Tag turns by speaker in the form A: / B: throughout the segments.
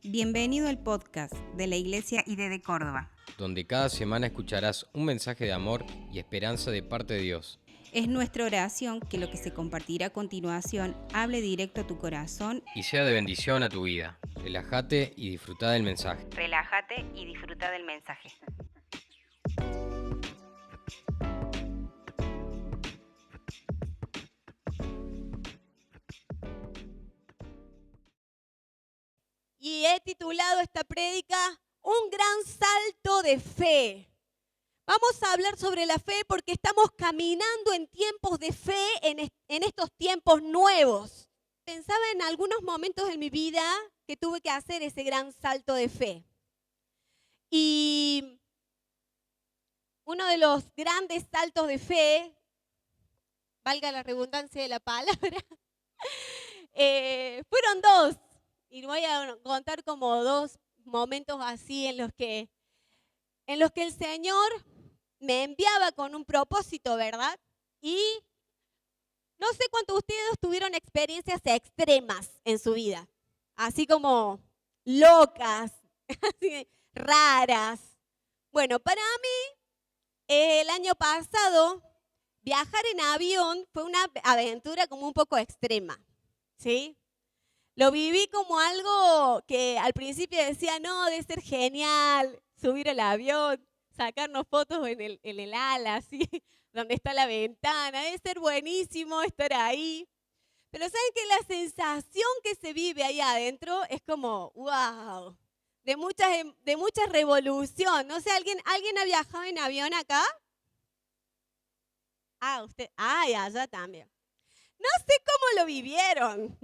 A: Bienvenido al podcast de la Iglesia ID de Córdoba,
B: donde cada semana escucharás un mensaje de amor y esperanza de parte de Dios.
A: Es nuestra oración que lo que se compartirá a continuación hable directo a tu corazón
B: Y sea de bendición a tu vida. Relájate y disfruta del mensaje.
A: Relájate y disfruta del mensaje.
C: Y he titulado esta prédica Un gran salto de fe. Vamos a hablar sobre la fe porque estamos caminando en tiempos de fe, en estos tiempos nuevos. Pensaba en algunos momentos de mi vida que tuve que hacer ese gran salto de fe. Y uno de los grandes saltos de fe, valga la redundancia de la palabra, fueron dos. Y voy a contar como dos momentos así en los que el Señor me enviaba con un propósito, ¿verdad? Y no sé cuántos de ustedes tuvieron experiencias extremas en su vida, así como locas, así, raras. Bueno, para mí, el año pasado, viajar en avión fue una aventura como un poco extrema, ¿sí? Lo viví como algo que al principio decía, no, debe ser genial subir el avión, sacarnos fotos en el ala, así, donde está la ventana, debe ser buenísimo estar ahí. Pero ¿saben que la sensación que se vive ahí adentro es como, wow, de mucha revolución? No sé, ¿alguien ha viajado en avión acá? Usted, y allá también. No sé cómo lo vivieron.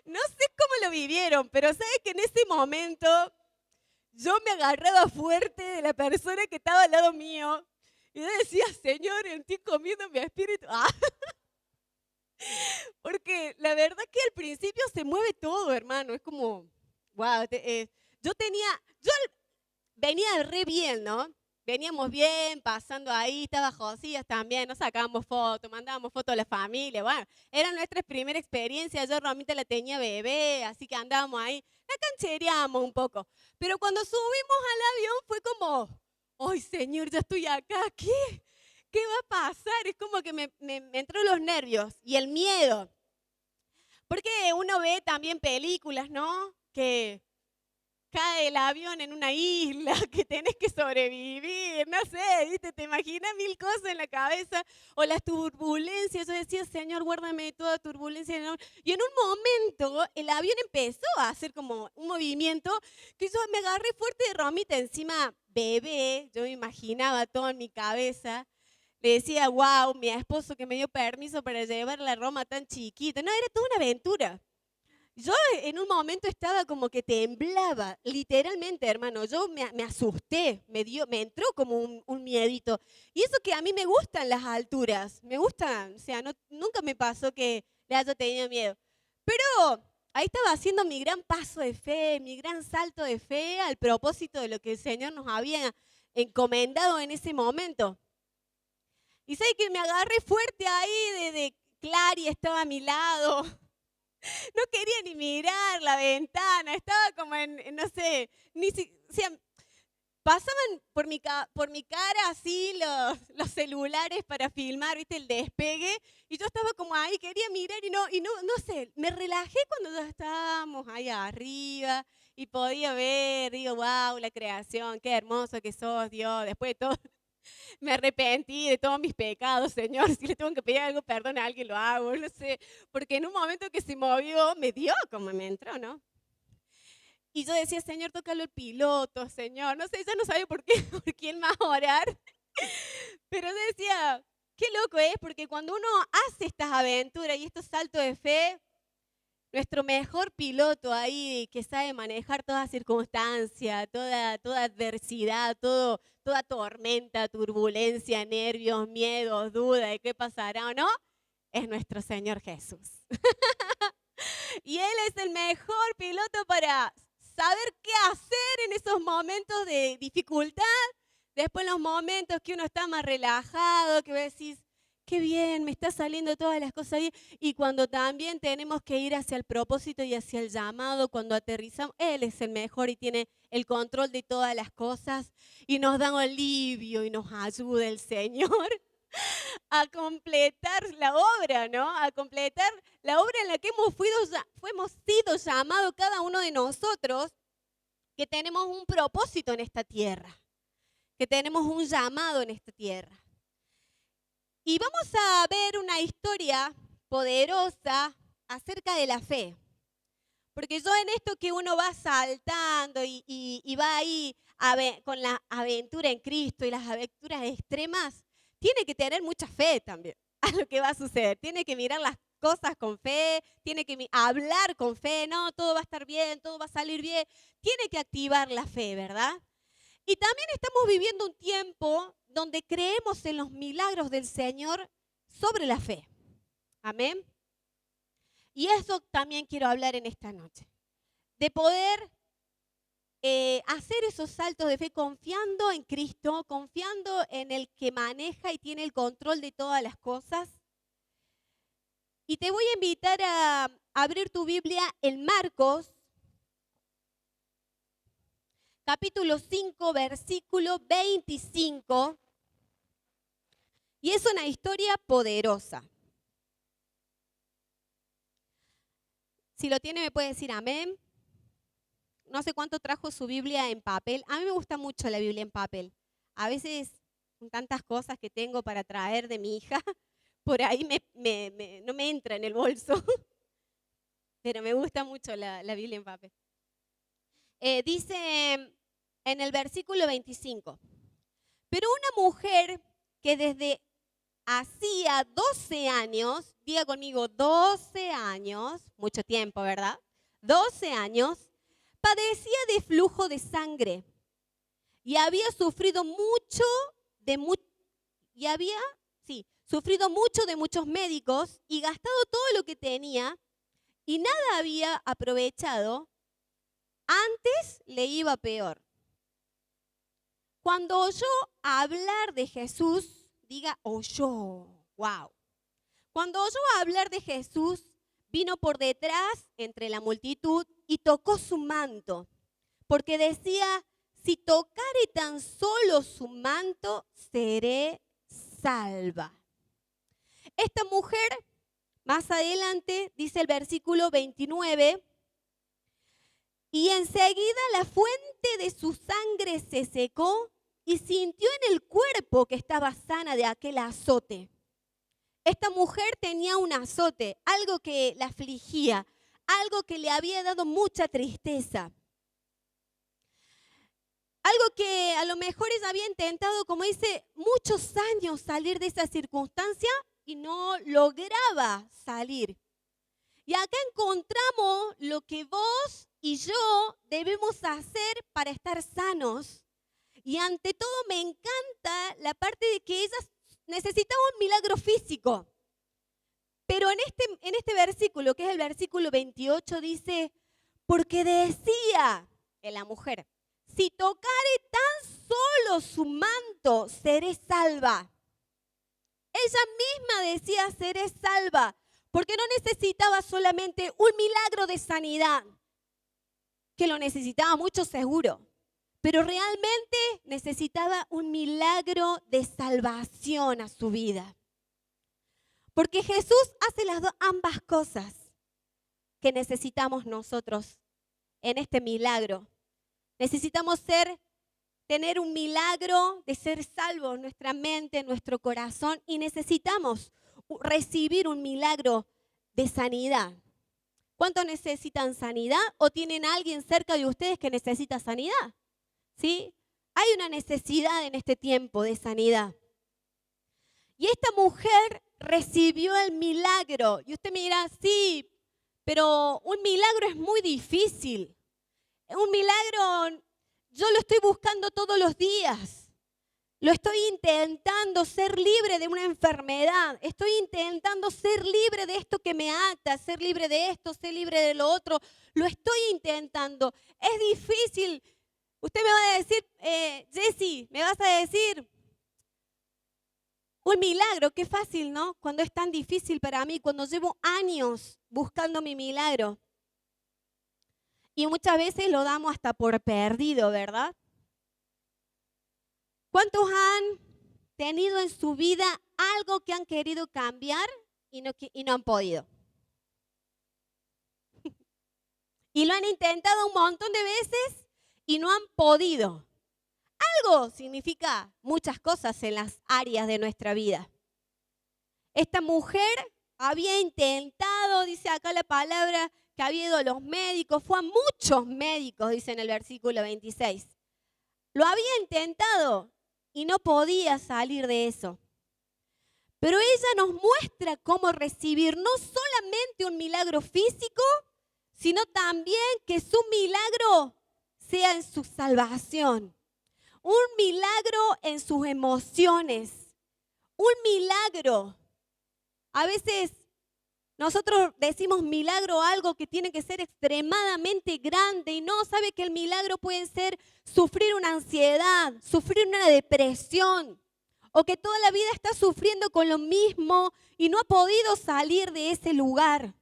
C: No sé cómo lo vivieron, pero ¿sabes que en ese momento yo me agarraba fuerte de la persona que estaba al lado mío y yo decía, Señor, en ti comiendo mi espíritu? Porque la verdad que al principio se mueve todo, hermano. Es como, wow, yo venía re bien, ¿no? Veníamos bien, pasando ahí, estaba Josías también, nos sacábamos fotos, mandábamos fotos a la familia, bueno, era nuestra primera experiencia, yo Romita la tenía bebé, así que andábamos ahí, la canchereamos un poco, pero cuando subimos al avión fue como, ¡ay, Señor, ya estoy acá! ¿Qué va a pasar? Es como que me entró los nervios y el miedo, porque uno ve también películas, ¿no? Que cae el avión en una isla, que tenés que sobrevivir, no sé, ¿viste? Te imaginas mil cosas en la cabeza, o las turbulencias. Yo decía, Señor, guárdame de toda turbulencia. Y en un momento el avión empezó a hacer como un movimiento que yo me agarré fuerte de Romita, encima bebé, yo me imaginaba todo en mi cabeza. Le decía, wow, mi esposo que me dio permiso para llevarla a Roma tan chiquita. No, era toda una aventura. Yo en un momento estaba como que temblaba, literalmente, hermano. Yo me asusté, me entró como un miedito. Y eso que a mí me gustan las alturas, me gustan, o sea, nunca me pasó que le haya tenido miedo. Pero ahí estaba haciendo mi gran paso de fe, mi gran salto de fe al propósito de lo que el Señor nos había encomendado en ese momento. Y sé que me agarré fuerte ahí de Clary estaba a mi lado. No quería ni mirar la ventana, estaba como no sé, o sea, pasaban por mi cara así los celulares para filmar, viste, el despegue, y yo estaba como ahí, quería mirar no sé, me relajé cuando ya estábamos ahí arriba y podía ver, digo, wow, la creación, qué hermoso que sos, Dios, después de todo. Me arrepentí de todos mis pecados, Señor. Si le tengo que pedir algo, perdón a alguien, lo hago, no sé. Porque en un momento que se movió, me dio como me entró, ¿no? Y yo decía, Señor, tócalo el piloto, Señor. No sé, ya no sabía por qué, por quién más orar. Pero yo decía, qué loco es, porque cuando uno hace estas aventuras y estos saltos de fe, nuestro mejor piloto ahí que sabe manejar toda circunstancia, toda adversidad, toda tormenta, turbulencia, nervios, miedos, dudas de qué pasará o no, es nuestro Señor Jesús. Y Él es el mejor piloto para saber qué hacer en esos momentos de dificultad. Después en los momentos que uno está más relajado, que vos decís, qué bien, me está saliendo todas las cosas bien. Y cuando también tenemos que ir hacia el propósito y hacia el llamado, cuando aterrizamos, Él es el mejor y tiene el control de todas las cosas y nos da un alivio y nos ayuda el Señor a completar la obra, ¿no? A completar la obra en la que hemos sido llamados cada uno de nosotros, que tenemos un propósito en esta tierra, que tenemos un llamado en esta tierra. Y vamos a ver una historia poderosa acerca de la fe. Porque yo en esto que uno va saltando y va ahí con la aventura en Cristo y las aventuras extremas, tiene que tener mucha fe también a lo que va a suceder. Tiene que mirar las cosas con fe, tiene que hablar con fe, no, todo va a estar bien, todo va a salir bien. Tiene que activar la fe, ¿verdad? Y también estamos viviendo un tiempo donde creemos en los milagros del Señor sobre la fe. Amén. Y eso también quiero hablar en esta noche. De poder hacer esos saltos de fe confiando en Cristo, confiando en el que maneja y tiene el control de todas las cosas. Y te voy a invitar a abrir tu Biblia en Marcos, capítulo 5, versículo 25. Y es una historia poderosa. Si lo tiene, me puede decir amén. No sé cuánto trajo su Biblia en papel. A mí me gusta mucho la Biblia en papel. A veces, con tantas cosas que tengo para traer de mi hija, por ahí no me entra en el bolso. Pero me gusta mucho la Biblia en papel. Dice en el versículo 25, pero una mujer que desde hacía 12 años, diga conmigo 12 años, mucho tiempo, ¿verdad? 12 años, padecía de flujo de sangre y había sufrido mucho de muchos médicos y gastado todo lo que tenía y nada había aprovechado, antes le iba peor. Cuando oyó hablar de Jesús, diga oyó, wow. Cuando oyó hablar de Jesús, vino por detrás entre la multitud y tocó su manto, porque decía, si tocare tan solo su manto, seré salva. Esta mujer, más adelante, dice el versículo 29, y enseguida la fuente de su sangre se secó y sintió en el cuerpo que estaba sana de aquel azote. Esta mujer tenía un azote, algo que la afligía, algo que le había dado mucha tristeza. Algo que a lo mejor ella había intentado, como dice, muchos años salir de esa circunstancia y no lograba salir. Y acá encontramos lo que vos y yo debemos hacer para estar sanos. Y ante todo me encanta la parte de que ellas necesitaban un milagro físico. Pero en este versículo, que es el versículo 28, dice, porque decía en la mujer, si tocare tan solo su manto, seré salva. Ella misma decía, seré salva, porque no necesitaba solamente un milagro de sanidad, que lo necesitaba mucho seguro, pero realmente necesitaba un milagro de salvación a su vida. Porque Jesús hace ambas cosas que necesitamos nosotros en este milagro. Necesitamos tener un milagro de ser salvos en nuestra mente, en nuestro corazón, y necesitamos recibir un milagro de sanidad. ¿Cuántos necesitan sanidad o tienen a alguien cerca de ustedes que necesita sanidad? ¿Sí? Hay una necesidad en este tiempo de sanidad. Y esta mujer recibió el milagro. Y usted me dirá, sí, pero un milagro es muy difícil. Un milagro yo lo estoy buscando todos los días. Lo estoy intentando ser libre de una enfermedad. Estoy intentando ser libre de esto que me ata, ser libre de esto, ser libre de lo otro. Lo estoy intentando. Es difícil. Usted me va a decir, Jessy, me vas a decir, Un milagro, qué fácil, ¿no? Cuando es tan difícil para mí, cuando llevo años buscando mi milagro. Y muchas veces lo damos hasta por perdido, ¿verdad? ¿Cuántos han tenido en su vida algo que han querido cambiar y no han podido? Y lo han intentado un montón de veces y no han podido. Algo significa muchas cosas en las áreas de nuestra vida. Esta mujer había intentado, dice acá la palabra, que había ido a los médicos, fue a muchos médicos, dice en el versículo 26. Lo había intentado y no podía salir de eso. Pero ella nos muestra cómo recibir no solamente un milagro físico, sino también que su milagro sea en su salvación. Un milagro en sus emociones. Un milagro. A veces nosotros decimos milagro algo que tiene que ser extremadamente grande y no, sabe que el milagro puede ser sufrir una ansiedad, sufrir una depresión o que toda la vida está sufriendo con lo mismo y no ha podido salir de ese lugar.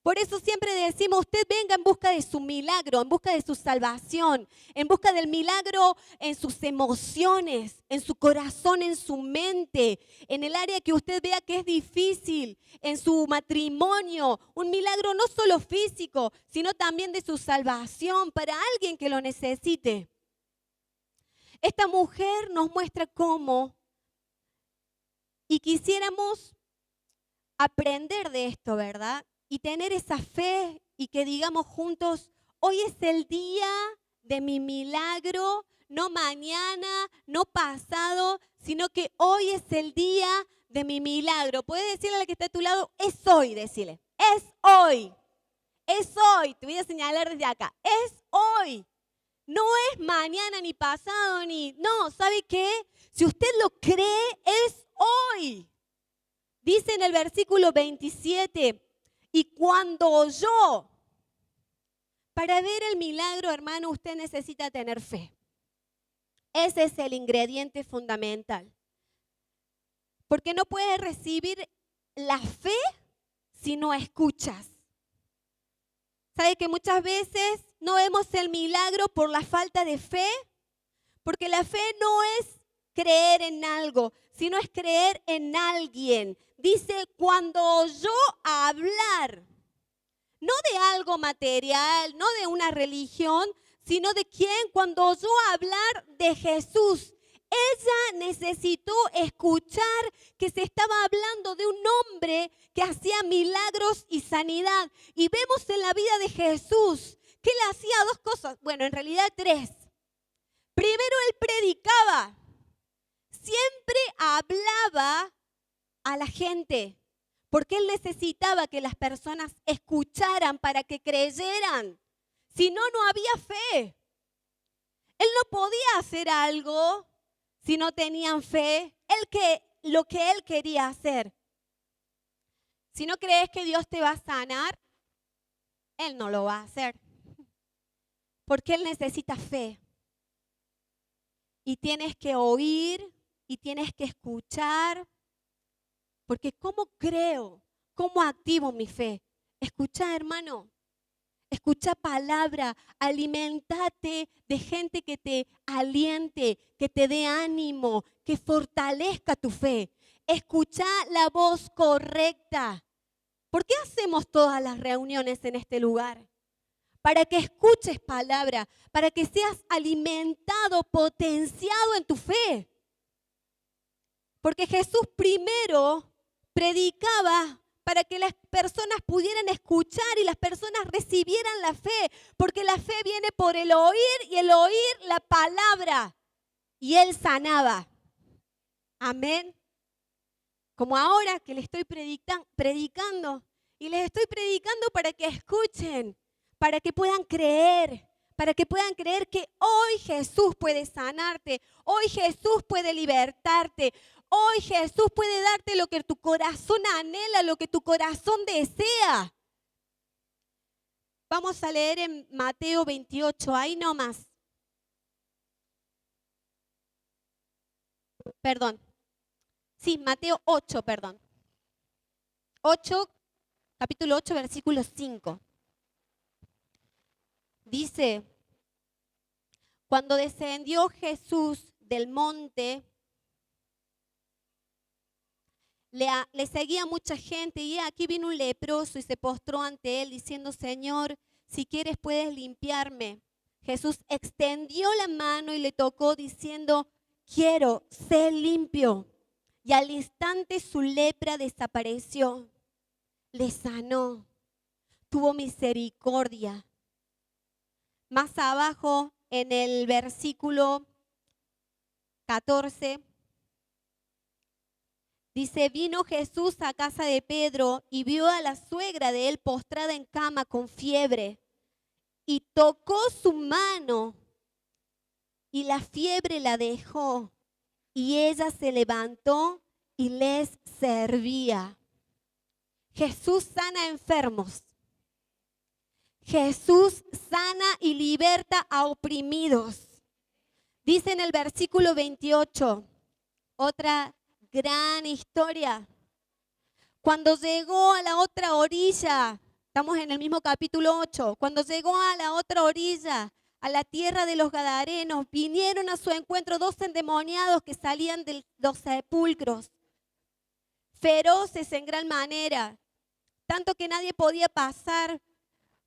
C: Por eso siempre decimos, usted venga en busca de su milagro, en busca de su salvación, en busca del milagro en sus emociones, en su corazón, en su mente, en el área que usted vea que es difícil, en su matrimonio. Un milagro no solo físico, sino también de su salvación para alguien que lo necesite. Esta mujer nos muestra cómo, y quisiéramos aprender de esto, ¿verdad? Y tener esa fe y que digamos juntos, hoy es el día de mi milagro, no mañana, no pasado, sino que hoy es el día de mi milagro. Puedes decirle al que está a tu lado, es hoy, decirle, es hoy, es hoy. Te voy a señalar desde acá, es hoy. No es mañana ni pasado ni, no, ¿sabe qué? Si usted lo cree, es hoy. Dice en el versículo 27, y cuando oyó, para ver el milagro, hermano, usted necesita tener fe. Ese es el ingrediente fundamental. Porque no puedes recibir la fe si no escuchas. ¿Sabe que muchas veces no vemos el milagro por la falta de fe? Porque la fe no es creer en algo, sino es creer en alguien. Dice, cuando oyó hablar, no de algo material, no de una religión, sino de quién, cuando oyó hablar de Jesús. Ella necesitó escuchar que se estaba hablando de un hombre que hacía milagros y sanidad. Y vemos en la vida de Jesús que él hacía dos cosas, bueno, en realidad tres. Primero, él predicaba, siempre hablaba a la gente, porque él necesitaba que las personas escucharan para que creyeran. Si no, no había fe. Él no podía hacer algo si no tenían fe. Lo que él quería hacer. Si no crees que Dios te va a sanar, él no lo va a hacer. Porque él necesita fe. Y tienes que oír y tienes que escuchar. Porque ¿cómo creo? ¿Cómo activo mi fe? Escucha, hermano. Escucha palabra. Aliméntate de gente que te aliente, que te dé ánimo, que fortalezca tu fe. Escucha la voz correcta. ¿Por qué hacemos todas las reuniones en este lugar? Para que escuches palabra, para que seas alimentado, potenciado en tu fe. Porque Jesús primero predicaba para que las personas pudieran escuchar y las personas recibieran la fe, porque la fe viene por el oír y el oír la palabra. Y él sanaba. Amén. Como ahora que les estoy predicando y les estoy predicando para que escuchen, para que puedan creer que hoy Jesús puede sanarte, hoy Jesús puede libertarte, hoy Jesús puede darte lo que tu corazón anhela, lo que tu corazón desea. Vamos a leer en Mateo 28, ahí nomás. Perdón. Sí, Mateo 8, perdón. 8, capítulo 8, versículo 5. Dice, cuando descendió Jesús del monte, le seguía mucha gente y aquí vino un leproso y se postró ante él diciendo, Señor, si quieres puedes limpiarme. Jesús extendió la mano y le tocó diciendo, quiero, sé limpio. Y al instante su lepra desapareció, le sanó, tuvo misericordia. Más abajo en el versículo 14, dice, vino Jesús a casa de Pedro y vio a la suegra de él postrada en cama con fiebre y tocó su mano y la fiebre la dejó y ella se levantó y les servía. Jesús sana enfermos. Jesús sana y liberta a oprimidos. Dice en el versículo 28, otra gran historia. Cuando llegó a la otra orilla, estamos en el mismo capítulo 8, cuando llegó a la otra orilla, a la tierra de los Gadarenos, vinieron a su encuentro 2 endemoniados que salían de los sepulcros, feroces en gran manera, tanto que nadie podía pasar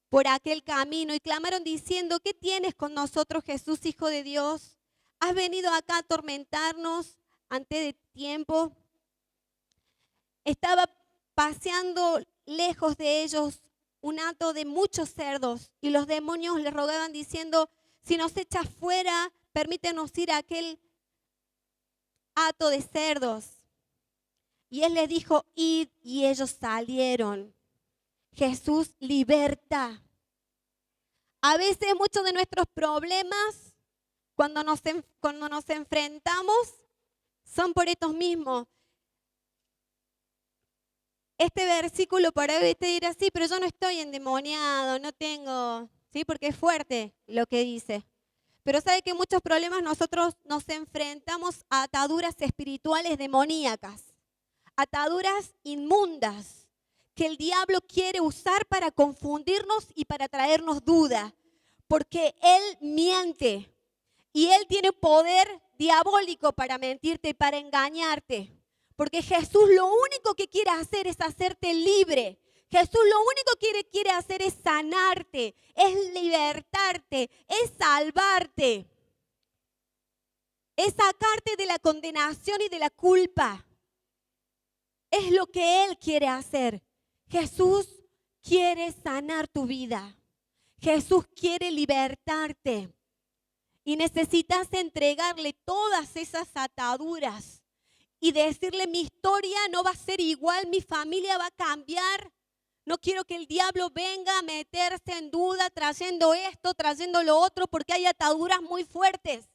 C: por aquel camino, y clamaron diciendo, ¿qué tienes con nosotros, Jesús, Hijo de Dios? ¿Has venido acá a atormentarnos antes de tiempo? Estaba paseando lejos de ellos un hato de muchos cerdos, y los demonios le rogaban diciendo, si nos echas fuera, permítenos ir a aquel hato de cerdos. Y él les dijo, id, y ellos salieron. Jesús liberta. A veces muchos de nuestros problemas, cuando nos enfrentamos, son por estos mismos. Este versículo para hoy te dirá, sí, pero yo no estoy endemoniado, no tengo, ¿sí? Porque es fuerte lo que dice. Pero sabe que muchos problemas nosotros nos enfrentamos a ataduras espirituales demoníacas, ataduras inmundas, que el diablo quiere usar para confundirnos y para traernos duda, porque él miente y él tiene poder diabólico para mentirte y para engañarte, porque Jesús lo único que quiere hacer es hacerte libre. Jesús lo único que quiere hacer es sanarte, es libertarte, es salvarte, es sacarte de la condenación y de la culpa. Es lo que Él quiere hacer. Jesús quiere sanar tu vida. Jesús quiere libertarte. Y necesitas entregarle todas esas ataduras y decirle, mi historia no va a ser igual, mi familia va a cambiar. No quiero que el diablo venga a meterse en duda trayendo esto, trayendo lo otro, porque hay ataduras muy fuertes.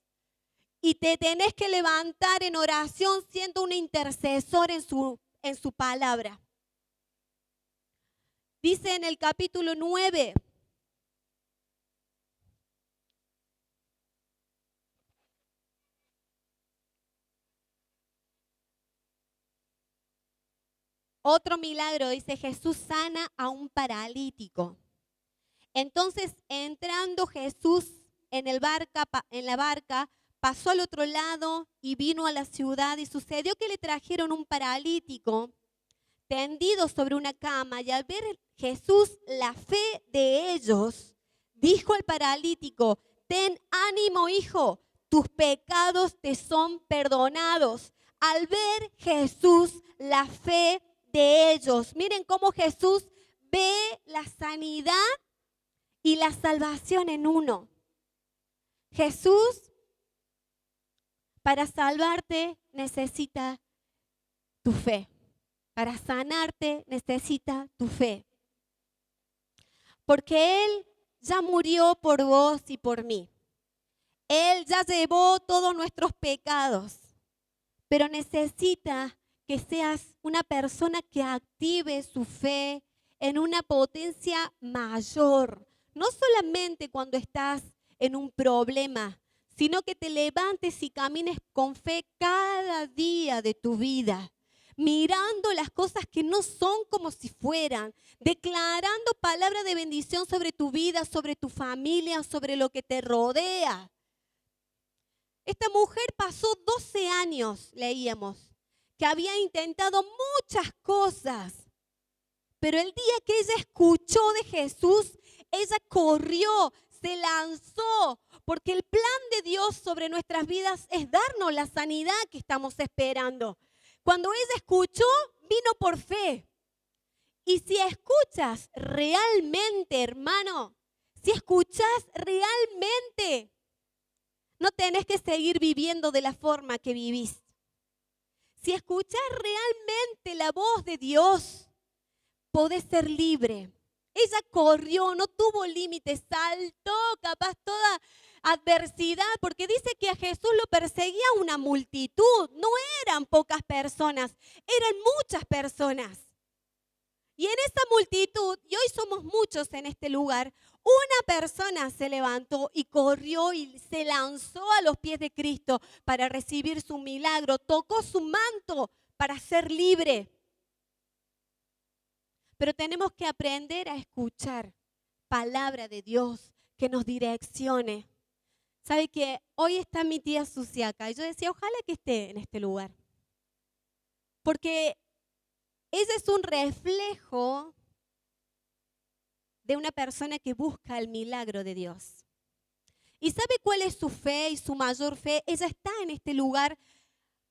C: Y te tenés que levantar en oración siendo un intercesor en su palabra. Dice en el capítulo 9. Otro milagro, dice, Jesús sana a un paralítico. Entonces, entrando Jesús en la barca, pasó al otro lado y vino a la ciudad, y sucedió que le trajeron un paralítico tendido sobre una cama, y al ver Jesús la fe de ellos, dijo al paralítico, ten ánimo, hijo, tus pecados te son perdonados. Al ver Jesús la fe de ellos, miren cómo Jesús ve la sanidad y la salvación en uno. Jesús, para salvarte, necesita tu fe. Para sanarte, necesita tu fe. Porque Él ya murió por vos y por mí. Él ya llevó todos nuestros pecados. Pero necesita que seas una persona que active su fe en una potencia mayor. No solamente cuando estás en un problema, sino que te levantes y camines con fe cada día de tu vida, mirando las cosas que no son como si fueran, declarando palabra de bendición sobre tu vida, sobre tu familia, sobre lo que te rodea. Esta mujer pasó 12 años, leíamos, que había intentado muchas cosas, pero el día que ella escuchó de Jesús, ella corrió, se lanzó, porque el plan de Dios sobre nuestras vidas es darnos la sanidad que estamos esperando. Cuando ella escuchó, vino por fe. Y si escuchas realmente, hermano, si escuchas realmente, no tenés que seguir viviendo de la forma que vivís. Si escuchas realmente la voz de Dios, podés ser libre. Ella corrió, no tuvo límites, saltó capaz toda adversidad, porque dice que a Jesús lo perseguía una multitud, no eran pocas personas, eran muchas personas. Y en esa multitud, y hoy somos muchos en este lugar, una persona se levantó y corrió y se lanzó a los pies de Cristo para recibir su milagro, tocó su manto para ser libre. Pero tenemos que aprender a escuchar palabra de Dios que nos direccione. ¿Sabe que hoy está mi tía Susi acá? Y yo decía, ojalá que esté en este lugar. Porque ese es un reflejo de una persona que busca el milagro de Dios. ¿Y sabe cuál es su fe y su mayor fe? Ella está en este lugar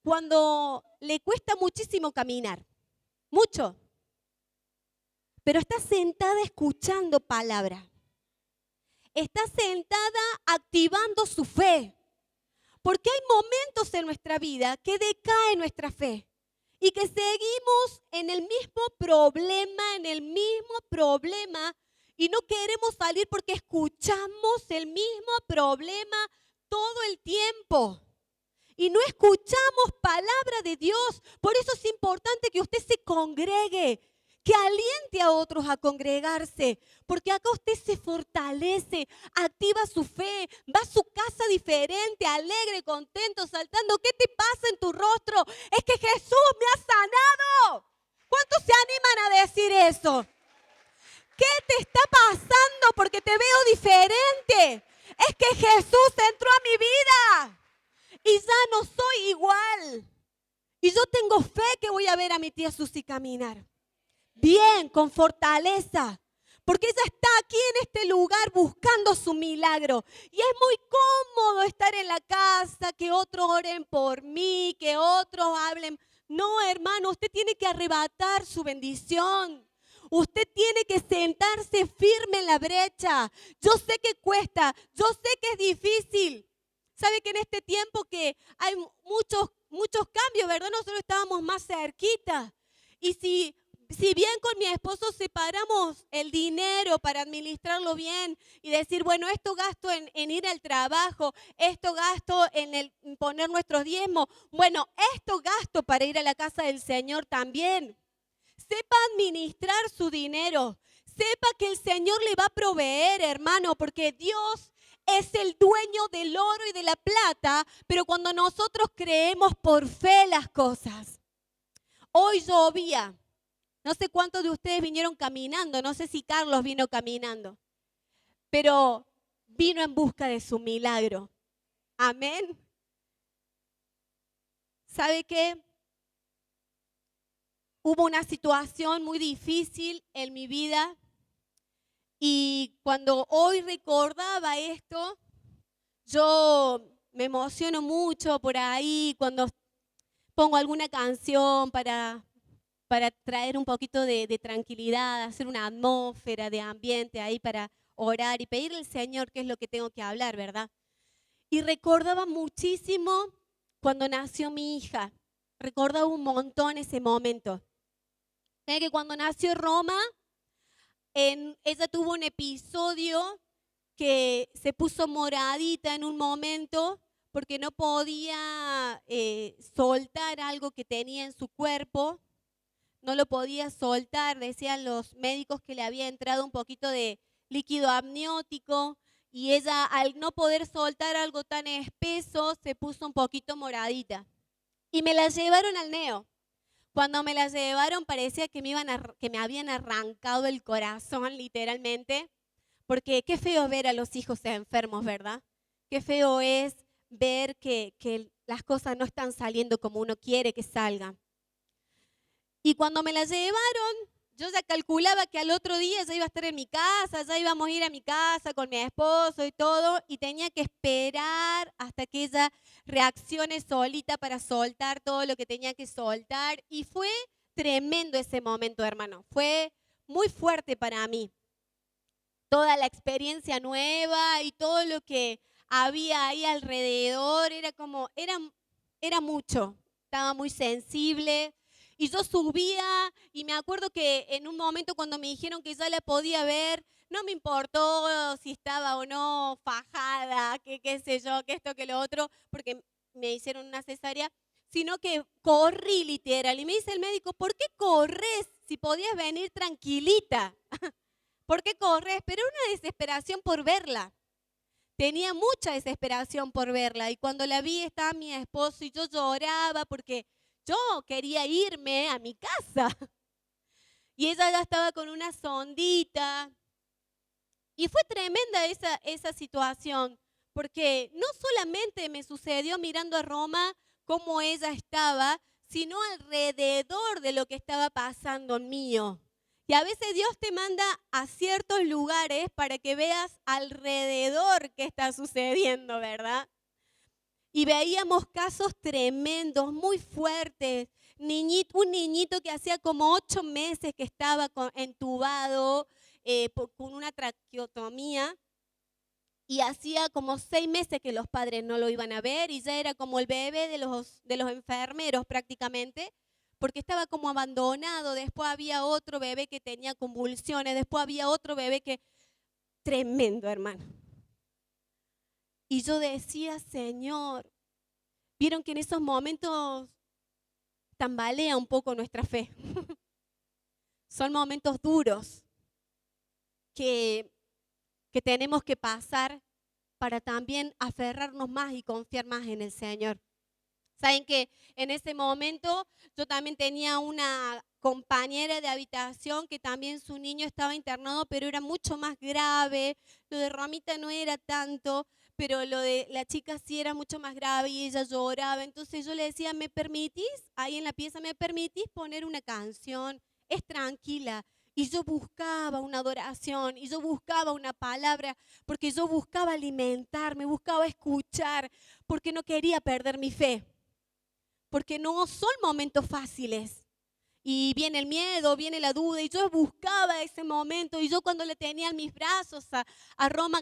C: cuando le cuesta muchísimo caminar. Mucho. Pero está sentada escuchando palabra. Está sentada activando su fe. Porque hay momentos en nuestra vida que decae nuestra fe. Y que seguimos en el mismo problema, y no queremos salir porque escuchamos el mismo problema todo el tiempo. Y no escuchamos palabra de Dios. Por eso es importante que usted se congregue, que aliente a otros a congregarse, porque acá usted se fortalece, activa su fe, va a su casa diferente, alegre, contento, saltando. ¿Qué te pasa en tu rostro? Es que Jesús me ha sanado. ¿Cuántos se animan a decir eso? ¿Qué te está pasando? Porque te veo diferente. Es que Jesús entró a mi vida y ya no soy igual. Y yo tengo fe que voy a ver a mi tía Susi caminar. Bien, con fortaleza, porque ella está aquí en este lugar buscando su milagro. Y es muy cómodo estar en la casa, que otros oren por mí, que otros hablen. No, hermano, usted tiene que arrebatar su bendición. Usted tiene que sentarse firme en la brecha. Yo sé que cuesta, yo sé que es difícil. ¿Sabe que en este tiempo que hay muchos cambios, verdad? Nosotros estábamos más cerquita. Y si bien con mi esposo separamos el dinero para administrarlo bien y decir, bueno, esto gasto en ir al trabajo, esto gasto en poner nuestros diezmos, bueno, esto gasto para ir a la casa del Señor también. Sepa administrar su dinero, sepa que el Señor le va a proveer, hermano, porque Dios es el dueño del oro y de la plata, pero cuando nosotros creemos por fe las cosas. Hoy llovía. No sé cuántos de ustedes vinieron caminando, no sé si Carlos vino caminando, pero vino en busca de su milagro. Amén. ¿Sabe qué? Hubo una situación muy difícil en mi vida y cuando hoy recordaba esto, yo me emociono mucho por ahí cuando pongo alguna canción para traer un poquito de tranquilidad, hacer una atmósfera de ambiente ahí para orar y pedirle al Señor qué es lo que tengo que hablar, ¿verdad? Y recordaba muchísimo cuando nació mi hija, recordaba un montón ese momento. ¿Sabe que cuando nació Roma, ella tuvo un episodio que se puso moradita en un momento porque no podía soltar algo que tenía en su cuerpo? No lo podía soltar, decían los médicos que le había entrado un poquito de líquido amniótico y ella al no poder soltar algo tan espeso se puso un poquito moradita. Y me la llevaron al neo. Cuando me la llevaron parecía que que me habían arrancado el corazón literalmente, porque qué feo ver a los hijos enfermos, ¿verdad? Qué feo es ver que las cosas no están saliendo como uno quiere que salgan. Y cuando me la llevaron, yo ya calculaba que al otro día ya iba a estar en mi casa, ya íbamos a ir a mi casa con mi esposo y todo, y tenía que esperar hasta que ella reaccione solita para soltar todo lo que tenía que soltar. Y fue tremendo ese momento, hermano. Fue muy fuerte para mí. Toda la experiencia nueva y todo lo que había ahí alrededor, era mucho. Estaba muy sensible. Y yo subía y me acuerdo que en un momento cuando me dijeron que ya la podía ver, no me importó si estaba o no fajada, que qué sé yo, que esto, que lo otro, porque me hicieron una cesárea, sino que corrí literal. Y me dice el médico, ¿por qué corres si podías venir tranquilita? ¿Por qué corres? Pero era una desesperación por verla. Tenía mucha desesperación por verla. Y cuando la vi estaba mi esposo y yo lloraba porque yo quería irme a mi casa. Y ella ya estaba con una sondita. Y fue tremenda esa situación, porque no solamente me sucedió mirando a Roma cómo ella estaba, sino alrededor de lo que estaba pasando en mío. Y a veces Dios te manda a ciertos lugares para que veas alrededor qué está sucediendo, ¿verdad? Y veíamos casos tremendos, muy fuertes. Un niñito que hacía como 8 meses que estaba entubado con una traqueotomía y hacía como 6 meses que los padres no lo iban a ver y ya era como el bebé de los enfermeros prácticamente, porque estaba como abandonado. Después había otro bebé que tenía convulsiones, después había otro bebé que... Tremendo, hermano. Y yo decía, Señor, vieron que en esos momentos tambalea un poco nuestra fe. Son momentos duros que tenemos que pasar para también aferrarnos más y confiar más en el Señor. Saben que en ese momento yo también tenía una compañera de habitación que también su niño estaba internado, pero era mucho más grave. Lo de Romita no era tanto, pero lo de la chica sí era mucho más grave y ella lloraba. Entonces yo le decía, ¿me permitís? Ahí en la pieza, ¿me permitís poner una canción? Es tranquila. Y yo buscaba una adoración, y yo buscaba una palabra, porque yo buscaba alimentarme, buscaba escuchar, porque no quería perder mi fe. Porque no son momentos fáciles. Y viene el miedo, viene la duda, y yo buscaba ese momento, y yo cuando le tenía en mis brazos a Roma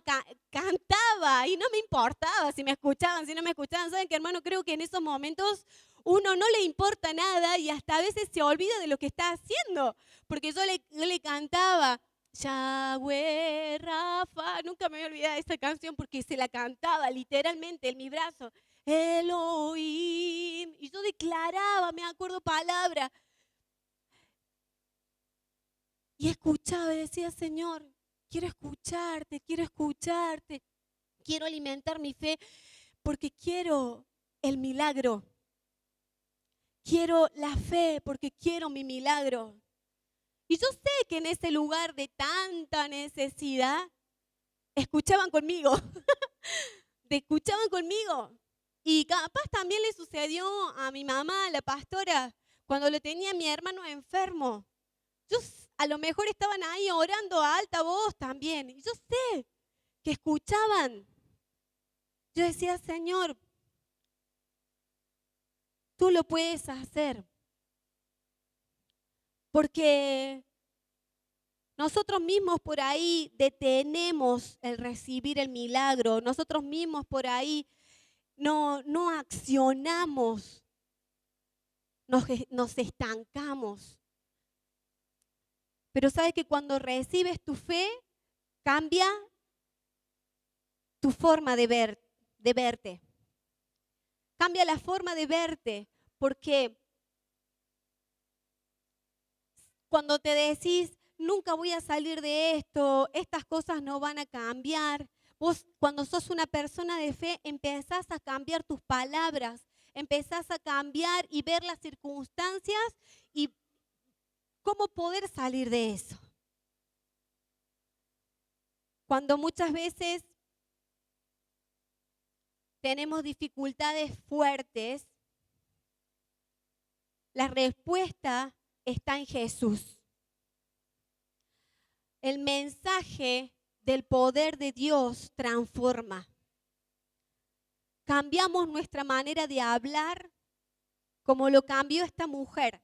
C: cantaba, y no me importaba si me escuchaban, si no me escuchaban. ¿Saben qué, hermano? Creo que en esos momentos uno no le importa nada y hasta a veces se olvida de lo que está haciendo, porque yo le cantaba, Yahweh Rafa, nunca me voy a olvidar de esa canción porque se la cantaba literalmente en mi brazo, Elohim, y yo declaraba, me acuerdo palabras, y escuchaba y decía, Señor, quiero escucharte, quiero alimentar mi fe, porque quiero el milagro. Quiero la fe porque quiero mi milagro. Y yo sé que en ese lugar de tanta necesidad, escuchaban conmigo, escuchaban conmigo. Y capaz también le sucedió a mi mamá, la pastora, cuando le tenía a mi hermano enfermo. A lo mejor estaban ahí orando a alta voz también. Y yo sé que escuchaban. Yo decía, Señor, tú lo puedes hacer. Porque nosotros mismos por ahí detenemos el recibir el milagro. Nosotros mismos por ahí no accionamos. Nos estancamos. Pero sabes que cuando recibes tu fe, cambia tu forma de verte. Cambia la forma de verte, porque cuando te decís, nunca voy a salir de esto, estas cosas no van a cambiar, Vos, cuando sos una persona de fe, empezás a cambiar tus palabras, empezás a cambiar y ver las circunstancias y cómo poder salir de eso. Cuando muchas veces tenemos dificultades fuertes, la respuesta está en Jesús. El mensaje del poder de Dios transforma. Cambiamos nuestra manera de hablar como lo cambió esta mujer.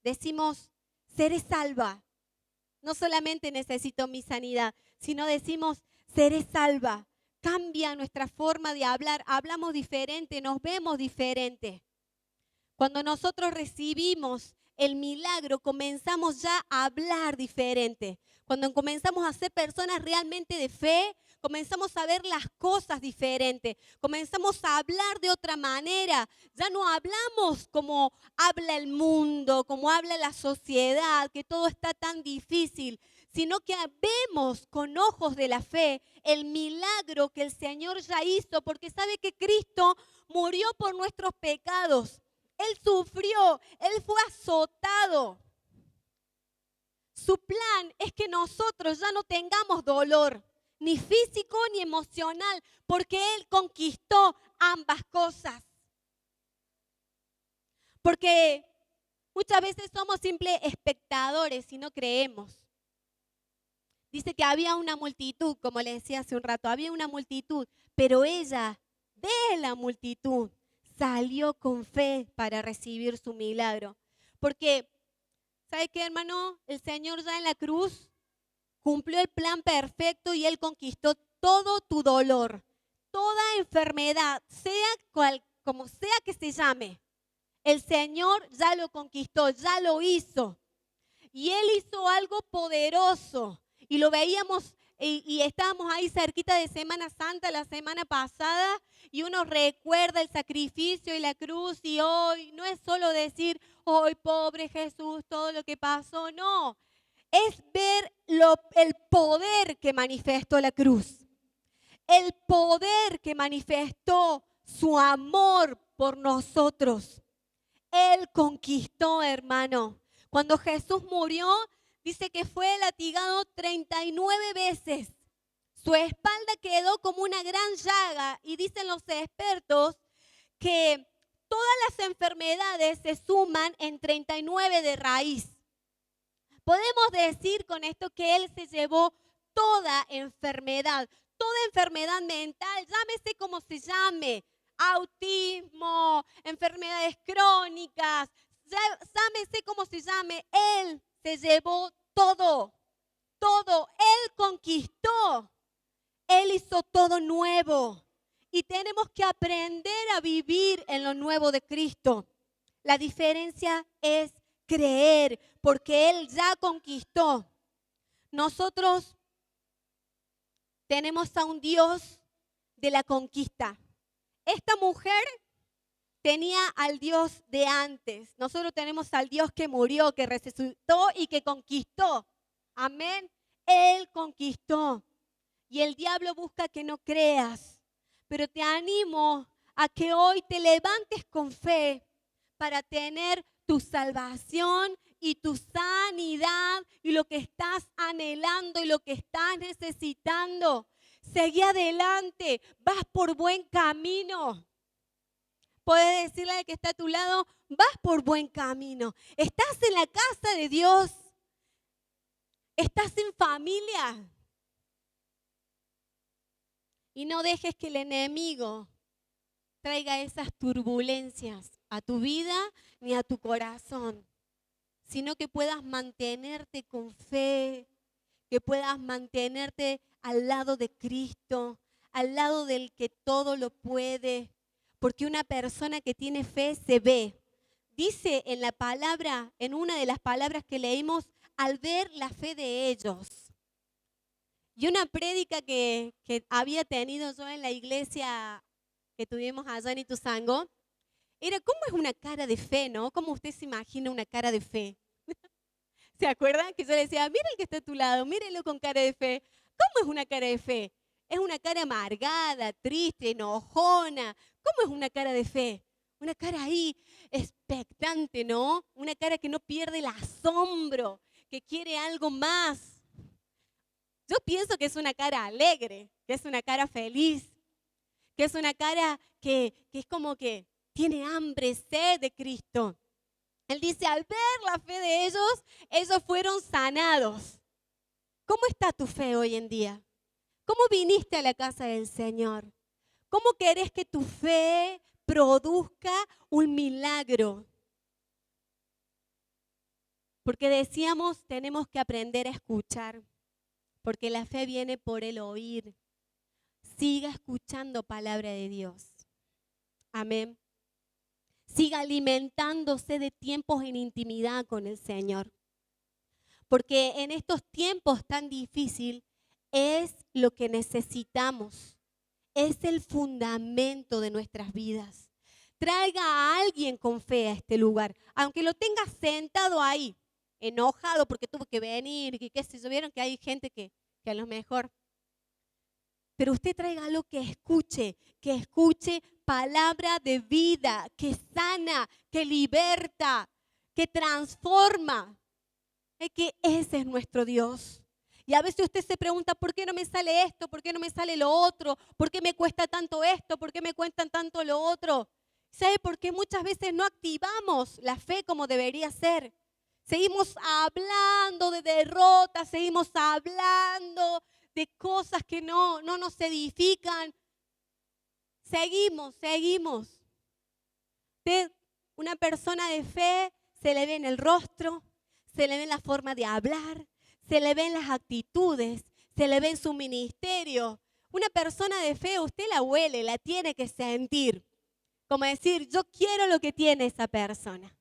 C: Decimos, seré salva. No solamente necesito mi sanidad, sino decimos, seré salva. Cambia nuestra forma de hablar, hablamos diferente, nos vemos diferente. Cuando nosotros recibimos el milagro, comenzamos ya a hablar diferente. Cuando comenzamos a ser personas realmente de fe, comenzamos a ver las cosas diferentes, comenzamos a hablar de otra manera. Ya no hablamos como habla el mundo, como habla la sociedad, que todo está tan difícil, sino que vemos con ojos de la fe el milagro que el Señor ya hizo, porque sabe que Cristo murió por nuestros pecados. Él sufrió, Él fue azotado. Su plan es que nosotros ya no tengamos dolor, ni físico ni emocional, porque Él conquistó ambas cosas. Porque muchas veces somos simples espectadores y no creemos. Dice que había una multitud, como le decía hace un rato, había una multitud, pero ella, de la multitud, salió con fe para recibir su milagro. Porque, ¿sabe qué, hermano? El Señor ya en la cruz cumplió el plan perfecto y Él conquistó todo tu dolor, toda enfermedad, como sea que se llame. El Señor ya lo conquistó, ya lo hizo. Y Él hizo algo poderoso. Y lo veíamos y estábamos ahí cerquita de Semana Santa la semana pasada y uno recuerda el sacrificio y la cruz y hoy no es solo decir, hoy pobre Jesús, todo lo que pasó, no. Es ver el poder que manifestó la cruz, el poder que manifestó su amor por nosotros. Él conquistó, hermano. Cuando Jesús murió, dice que fue latigado 39 veces. Su espalda quedó como una gran llaga y dicen los expertos que todas las enfermedades se suman en 39 de raíz. Podemos decir con esto que Él se llevó toda enfermedad mental, llámese como se llame, autismo, enfermedades crónicas, llámese como se llame, Él se llevó todo, Él conquistó, Él hizo todo nuevo y tenemos que aprender a vivir en lo nuevo de Cristo. La diferencia es creer, porque Él ya conquistó. Nosotros tenemos a un Dios de la conquista. Esta mujer tenía al Dios de antes. Nosotros tenemos al Dios que murió, que resucitó y que conquistó. Amén. Él conquistó. Y el diablo busca que no creas. Pero te animo a que hoy te levantes con fe para tener tu salvación y tu sanidad y lo que estás anhelando y lo que estás necesitando. Seguí adelante, vas por buen camino. Puedes decirle al que está a tu lado, vas por buen camino. Estás en la casa de Dios. Estás en familia. Y no dejes que el enemigo traiga esas turbulencias a tu vida ni a tu corazón, sino que puedas mantenerte con fe, que puedas mantenerte al lado de Cristo, al lado del que todo lo puede, porque una persona que tiene fe se ve. Dice en la palabra, en una de las palabras que leímos, al ver la fe de ellos. Y una prédica que había tenido yo en la iglesia que tuvimos allá en Ituzaingó, era cómo es una cara de fe, ¿no? ¿Cómo usted se imagina una cara de fe? ¿Se acuerdan? Que yo le decía, mira el que está a tu lado, mírenlo con cara de fe. ¿Cómo es una cara de fe? Es una cara amargada, triste, enojona. ¿Cómo es una cara de fe? Una cara ahí expectante, ¿no? Una cara que no pierde el asombro, que quiere algo más. Yo pienso que es una cara alegre, que es una cara feliz, que es una cara que es como que tiene hambre, sed de Cristo. Él dice, al ver la fe de ellos fueron sanados. ¿Cómo está tu fe hoy en día? ¿Cómo viniste a la casa del Señor? ¿Cómo querés que tu fe produzca un milagro? Porque decíamos, tenemos que aprender a escuchar, porque la fe viene por el oír. Siga escuchando palabra de Dios. Amén. Siga alimentándose de tiempos en intimidad con el Señor. Porque en estos tiempos tan difíciles es lo que necesitamos. Es el fundamento de nuestras vidas. Traiga a alguien con fe a este lugar, aunque lo tenga sentado ahí, enojado porque tuvo que venir, que qué sé yo, vieron que hay gente que a lo mejor. Pero usted tráigalo que escuche palabra de vida, que sana, que liberta, que transforma. Es que ese es nuestro Dios. Y a veces usted se pregunta, ¿por qué no me sale esto? ¿Por qué no me sale lo otro? ¿Por qué me cuesta tanto esto? ¿Por qué me cuentan tanto lo otro? ¿Sabe por qué muchas veces no activamos la fe como debería ser? Seguimos hablando de derrotas, seguimos hablando de cosas que no nos edifican. Seguimos. Usted, una persona de fe, se le ve en el rostro, se le ve en la forma de hablar, se le ve en las actitudes, se le ve en su ministerio. Una persona de fe, usted la huele, la tiene que sentir. Como decir, yo quiero lo que tiene esa persona.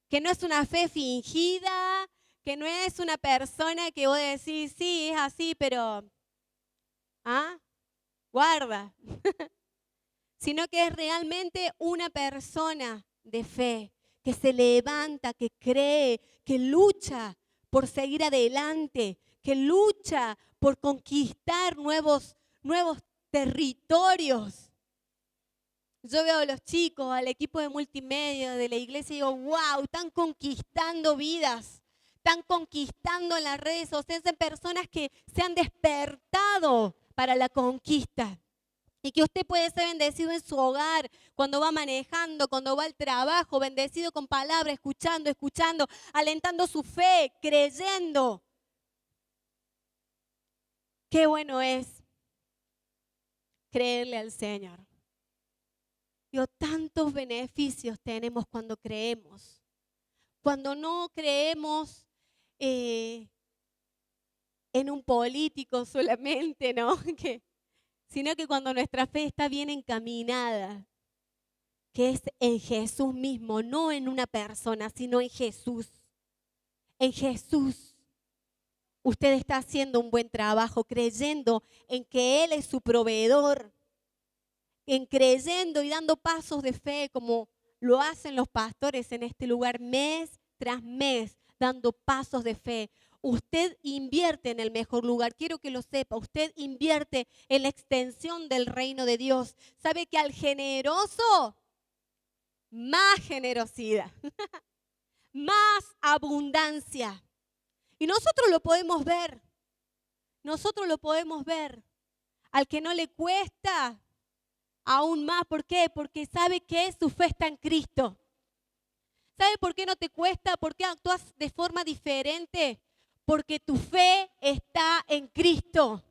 C: Que no es una fe fingida, que no es una persona que vos decís, sí, es así, pero, guarda. Sino que es realmente una persona de fe, que se levanta, que cree, que lucha por seguir adelante, que lucha por conquistar nuevos territorios. Yo veo a los chicos, al equipo de multimedia de la iglesia y digo, wow, están conquistando vidas, están conquistando en las redes sociales, son personas que se han despertado para la conquista. Y que usted puede ser bendecido en su hogar, cuando va manejando, cuando va al trabajo, bendecido con palabras, escuchando, alentando su fe, creyendo. Qué bueno es creerle al Señor. Dios, tantos beneficios tenemos cuando creemos. Cuando no creemos en un político solamente, ¿no? Sino que cuando nuestra fe está bien encaminada, que es en Jesús mismo, no en una persona, sino en Jesús. En Jesús. Usted está haciendo un buen trabajo, creyendo en que Él es su proveedor, en creyendo y dando pasos de fe como lo hacen los pastores en este lugar mes tras mes, dando pasos de fe. Usted invierte en el mejor lugar, quiero que lo sepa, usted invierte en la extensión del reino de Dios. ¿Sabe que al generoso, más generosidad, más abundancia? Y nosotros lo podemos ver, Al que no le cuesta, aún más. ¿Por qué? Porque sabe que su fe está en Cristo. ¿Sabe por qué no te cuesta? ¿Por qué actúas de forma diferente? Porque tu fe está en Cristo.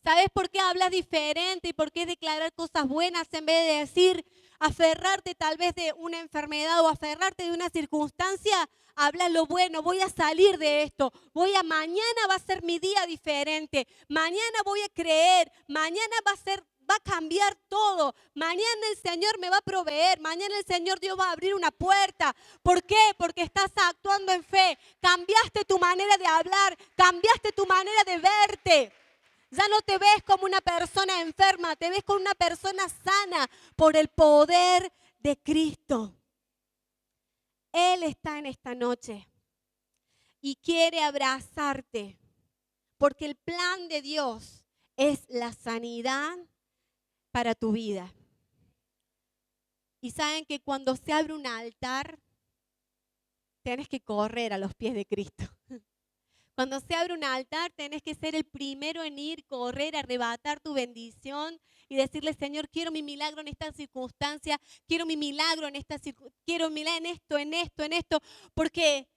C: ¿Sabes por qué hablas diferente y por qué declarar cosas buenas en vez de decir, aferrarte tal vez de una enfermedad o aferrarte de una circunstancia? Habla lo bueno, voy a salir de esto, mañana va a ser mi día diferente, mañana voy a creer, mañana va a cambiar todo, mañana el Señor me va a proveer, mañana el Señor Dios va a abrir una puerta. ¿Por qué? Porque estás actuando en fe, cambiaste tu manera de hablar, cambiaste tu manera de verte. Ya no te ves como una persona enferma, te ves como una persona sana por el poder de Cristo. Él está en esta noche y quiere abrazarte, porque el plan de Dios es la sanidad para tu vida. Y saben que cuando se abre un altar, tienes que correr a los pies de Cristo. Cuando se abre un altar, tenés que ser el primero en ir, correr, arrebatar tu bendición y decirle, Señor, quiero mi milagro en esta circunstancia, quiero mi milagro en esta quiero mi milagro en esto, porque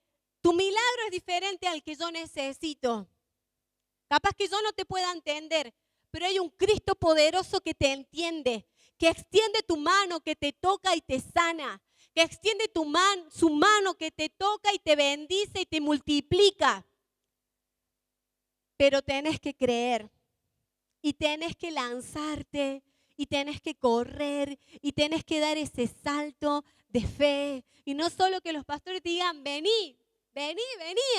C: tu milagro es diferente al que yo necesito. Capaz que yo no te pueda entender, pero hay un Cristo poderoso que te entiende, que extiende tu mano, que te toca y te sana, que extiende su mano, que te toca y te bendice y te multiplica. Pero tenés que creer y tenés que lanzarte y tenés que correr y tenés que dar ese salto de fe. Y no solo que los pastores te digan, vení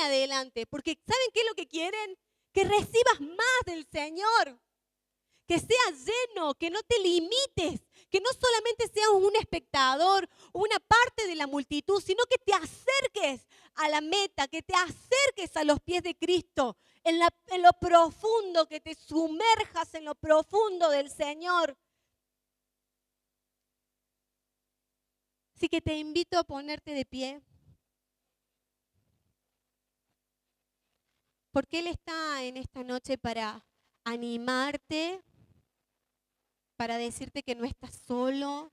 C: adelante, porque ¿saben qué es lo que quieren? Que recibas más del Señor, que seas lleno, que no te limites, que no solamente seas un espectador, una parte de la multitud, sino que te acerques a la meta, que te acerques a los pies de Cristo, en lo profundo, que te sumerjas en lo profundo del Señor. Así que te invito a ponerte de pie, porque Él está en esta noche para animarte, para decirte que no estás solo,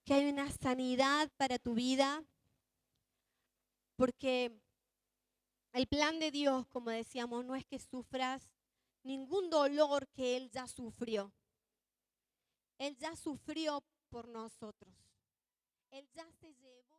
C: que hay una sanidad para tu vida, porque el plan de Dios, como decíamos, no es que sufras ningún dolor que Él ya sufrió. Él ya sufrió por nosotros. Él ya se llevó.